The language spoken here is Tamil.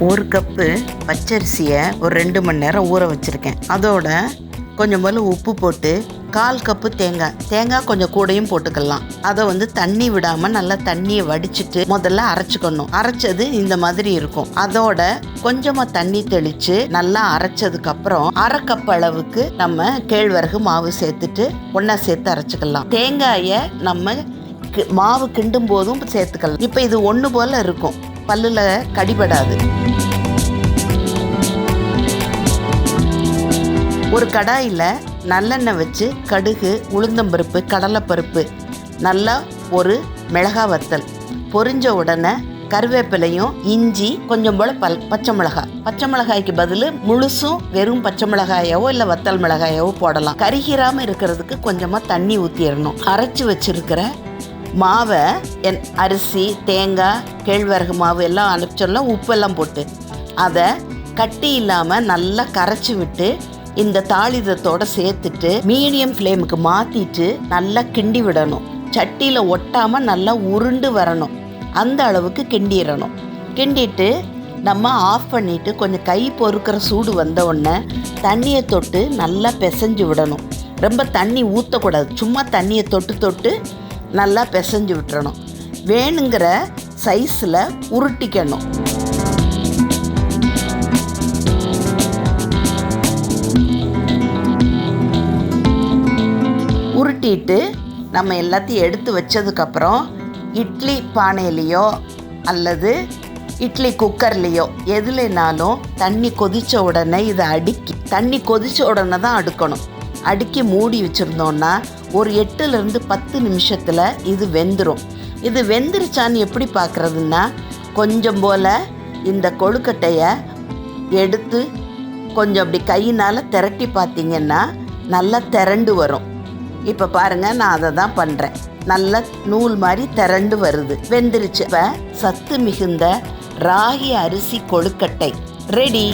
1 கப்பு பச்சரிசியை ஒரு 2 மணி நேரம் ஊற வச்சுருக்கேன். அதோட கொஞ்சம் போல் உப்பு போட்டு 1/4 கப்பு தேங்காய் கொஞ்சம் கூடையும் போட்டுக்கலாம். அதை தண்ணி விடாமல் நல்லா தண்ணியை வடிச்சிட்டு முதல்ல அரைச்சிக்கணும். அரைச்சது இந்த மாதிரி இருக்கும். அதோட கொஞ்சமாக தண்ணி தெளித்து நல்லா அரைச்சதுக்கப்புறம் 1/2 கப் அளவுக்கு நம்ம கேழ்வரகு மாவு சேர்த்துட்டு ஒன்றா சேர்த்து அரைச்சிக்கலாம். தேங்காயை நம்ம மாவு கிண்டும் போதும் சேர்த்துக்கலாம். இப்போ இது ஒன்று போல் இருக்கும், பல்லில் கடிபடாது. ஒரு கடாயில் நல்லெண்ணெய் வச்சு கடுகு, உளுந்தம்பருப்பு, கடலைப்பருப்பு, நல்லா ஒரு மிளகாய் வத்தல் பொரிஞ்ச உடனே கருவேப்பிலையும், இஞ்சி, கொஞ்சம் போல் பச்சை மிளகாய்க்கு பதில் முழுசும் வெறும் பச்சை மிளகாயவோ இல்லை வத்தல் மிளகாயவோ போடலாம். கருகிராமல் இருக்கிறதுக்கு கொஞ்சமாக தண்ணி ஊற்றிடணும். அரைச்சி வச்சிருக்கிற மாவை அரிசி, தேங்காய், கேழ்வரகு மாவு எல்லாம் அரைச்சோம்ல, உப்பெல்லாம் போட்டு அதை கட்டி இல்லாமல் நல்லா கரைச்சி விட்டு இந்த தாளிதத்தோடு சேர்த்துட்டு மீடியம் ஃப்ளேமுக்கு மாற்றிட்டு நல்லா கிண்டி விடணும். சட்டியில் ஒட்டாமல் நல்லா உருண்டு வரணும். அந்த அளவுக்கு கிண்டிடணும். கிண்டிட்டு நம்ம ஆஃப் பண்ணிவிட்டு கொஞ்சம் கை பொறுக்கிற சூடு வந்த உடனே தண்ணியை தொட்டு நல்லா பிசைஞ்சு விடணும். ரொம்ப தண்ணி ஊற்றக்கூடாது, சும்மா தண்ணியை தொட்டு நல்லா பிசைஞ்சு விட்டுறணும். வேணுங்கிற சைஸில் உருட்டிக்கணும். உருட்டிட்டு நம்ம எல்லாத்தையும் எடுத்து வச்சதுக்கப்புறம் இட்லி பானையிலையோ அல்லது இட்லி குக்கர்லேயோ எதுலனாலும் தண்ணி கொதித்த உடனே இதை தண்ணி கொதித்த உடனே தான் அடுக்கணும். அடுக்கி மூடி வச்சுருந்தோன்னா ஒரு 8லேருந்து 10 நிமிஷத்தில் இது வெந்துடும். இது வெந்துருச்சான்னு எப்படி பார்க்குறதுன்னா, கொஞ்சம் போல் இந்த கொழுக்கட்டையை எடுத்து கொஞ்சம் அப்படி கையினால் திரட்டி பார்த்திங்கன்னா நல்லா திரண்டு வரும். இப்போ பாருங்கள், நான் அதை தான் பண்ணுறேன். நல்லா நூல் மாதிரி திரண்டு வருது, வெந்துருச்சு. இப்போ சத்து மிகுந்த ராகி அரிசி கொழுக்கட்டை ரெடி.